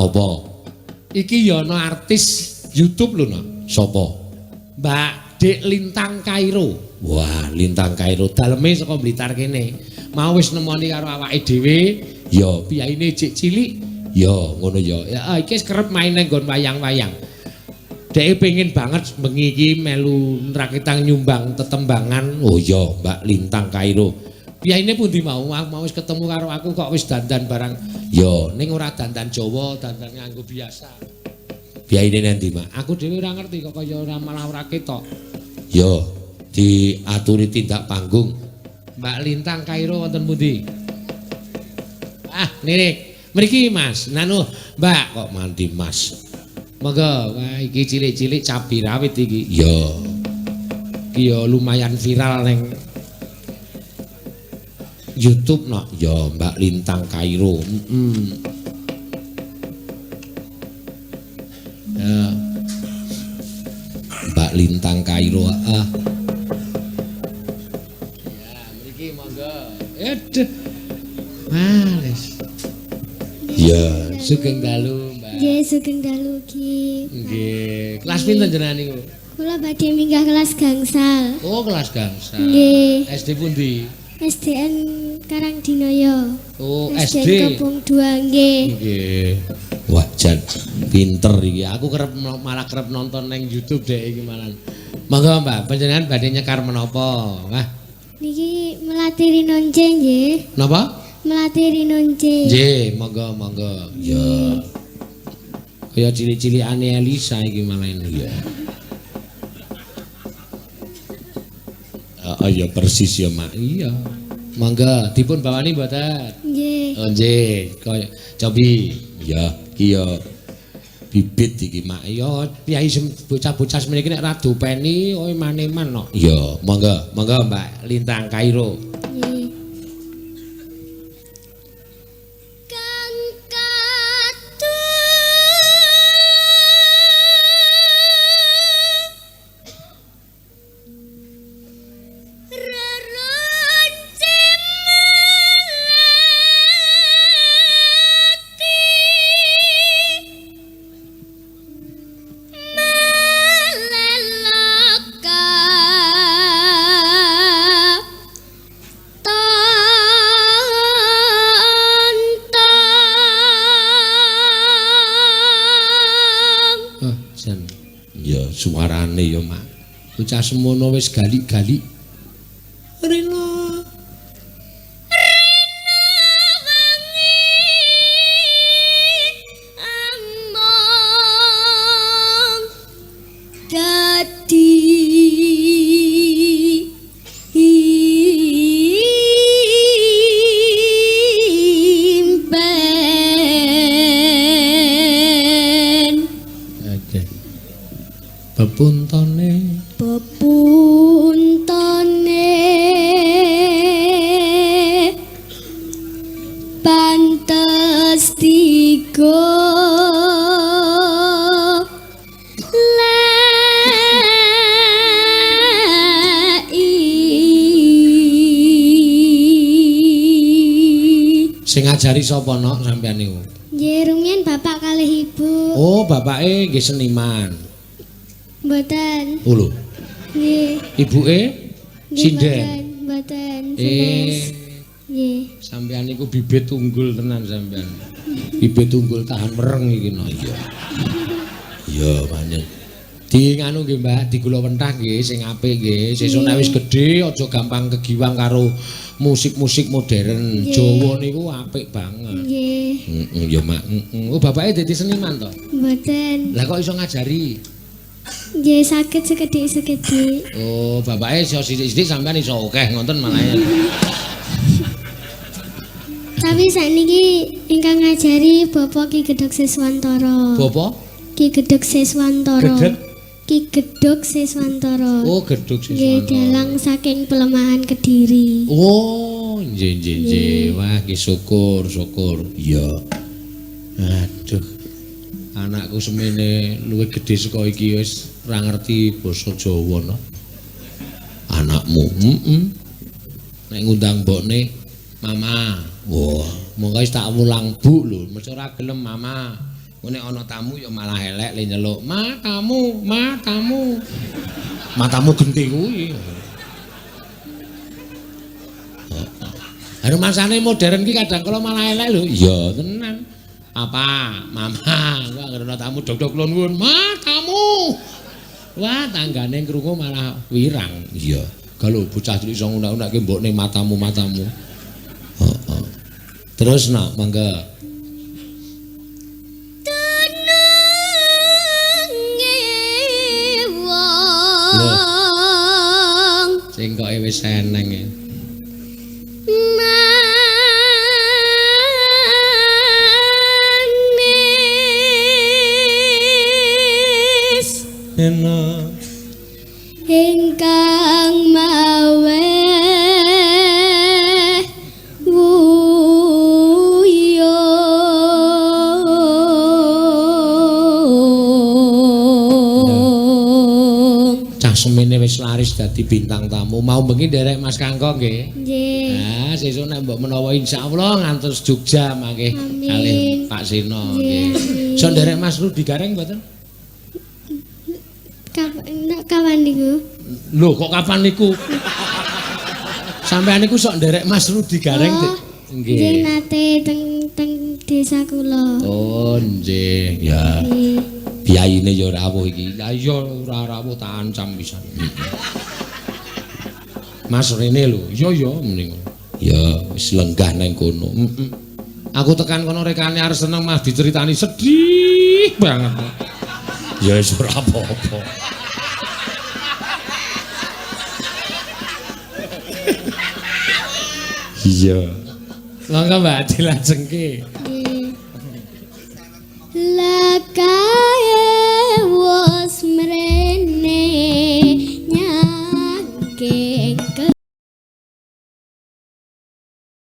Apa? Iki ya ana artis YouTube lho, no. Sapa? Mbak Dek Lintang Kairo. Wah, Lintang Kairo daleme saka Blitar kene. Mau wis nemoni karo awake dhewe, ya piyaine cek cilik, ya ngono ya. Ya iki wis kerep main nang nggon wayang-wayang. Dek pengen banget bengi iki melu rakitang nyumbang tetembangan. Oh iya, Mbak Lintang Kairo. Piyaine pundi mau wis ketemu karo aku kok wis dandan barang. Ya, ning ora dandan Jawa, dandan nganggo biasa. Piyaine nanti, Mak. Aku dhewe ora ngerti kok kaya ora malah ora ketok. Ya, diaturi tindak panggung. Mbak Lintang Kairo wonten pundi? Ah, niki. Mriki, Mas. Nanu, Mbak kok mandi, Mas. Monggo, wah iki cilik-cilik cabai rawit iki. Ya. Iki ya lumayan viral ning YouTube no. Ya Mbak Lintang Kairo. Ya. Mbak Lintang Kairo. Ya, mriki monggo. Aduh. Males. Ya, sugeng dalu, Mbak. Nggih, sugeng dalu Ki. Nggih. Kelas pinten jenengan niku? Kula badhe minggah kelas gangsal. Oh, kelas gangsal. Nggih. SD pundi? SDN Karangdinaya. Oh, SDN Kebong 2 nggih. Nggih. Wah, jan pinter iki. Aku malah kerep nonton nang YouTube dek iki malah. Monggo, Mbak, panjenengan badhe nyekar menapa? Wah. Niki melatih rinonce nggih. Napa? Melatih rinonce. Nggih, monggo. Ya. Kaya cilik-cilikane Elisa iki malah ini ya. Oh iya persis ya, Mak. Iya. Monggo, dipun bawani mboten? Nggih. Oh nggih, kaya cobi. Ya, iki ya bibit iki, Mak. Ya piyai bocah-bocah semene iki nek ra dopeni kowe maneman no. Ya, monggo Mbak Lintang Kairo. Nggih. Suarane ya, Mak. Bocah semono wis gali-gali. Rena. Pepuntone pantes tiga Sing ngajari sapa nok sampean niku? Nggih, rumiyin bapak kalih ibu. Oh, bapake nggih seniman. Mboten. Oh lho. Nggih. Ibuke sinden. Mboten. Nggih. Sampean niku bibit unggul tenan sampean. Bibit unggul tahan mereng iki no iya. Iya, pancen. Di nganu nggih, Mbak, di gula wentah nggih sing apik nggih. Sesuk nek wis gedhe aja gampang kegiwang karo musik-musik modern. Jawa niku apik banget. Nggih. Heeh, ya, Mak. Oh, bapake dadi seniman to? Mboten. Lah kok iso ngajari? Nggih, saged sekedhik-sekedhik. Oh, bapake iso sithik-sithik sampean iso akeh ngoten malah. Tapi sakniki ingkang ngajari Bapak Ki Gedhog Siswantara. Bapak? Ki Gedhog Siswantara. Gedhog? Ki Gedhog Siswantara. Oh, Gedhog Siswantara. Nggih, dalang saking Pelemahan Kediri. Oh, nggih. Wah, ki syukur. Iya. Aduh. Anakku semene luwih gedhe saka iki wis ora ngerti basa Jawa no. Anakmu, nek ngundang mbokne, Mama. Wah, monggo wis tak mulang Bu lho, mesti ora gelem Mama. Nek ana tamu ya malah elek le nyeluk, tamu." Matamu genti kuwi. Masane modern ki kadang kala malah elek lho. Iya tenan. Apa? Mama, kok anggere ana tamu dok-dok kula nuwun. Tamu. Wah, tanggane krungu malah wirang. Iya. Kalau bocah cilik iso ngunak-unakke mbokne matamu. Heeh. Terus nak mangga. Sing kok wis eneng e. Enak ingkang mawe wuyo cah semene wis laris dadi bintang tamu mau bengi nderek Mas Kangkong nggih nggih nah sesuk nek mbok menawa insyaallah ngantos Jogja mangke kalih Pak Sino nggih so nderek Mas Rudi Gareng mboten kapan niku? Lho kok kapan niku? Sampean niku sok nderek Mas Rudi Gareng nggih. Nggih nate teng desa kula. Oh nggih ya. Biayine ya rawuh iki. Lah iya ora rawuh tak ancam pisan. Mas Rene lho. Iya mending. Ya wis lenggah nang kono. Aku tekan kono rekane arep seneng Mas diceritani sedih banget. Ya wis ora apa-apa. Iya. Monggo Mbak dilajengke.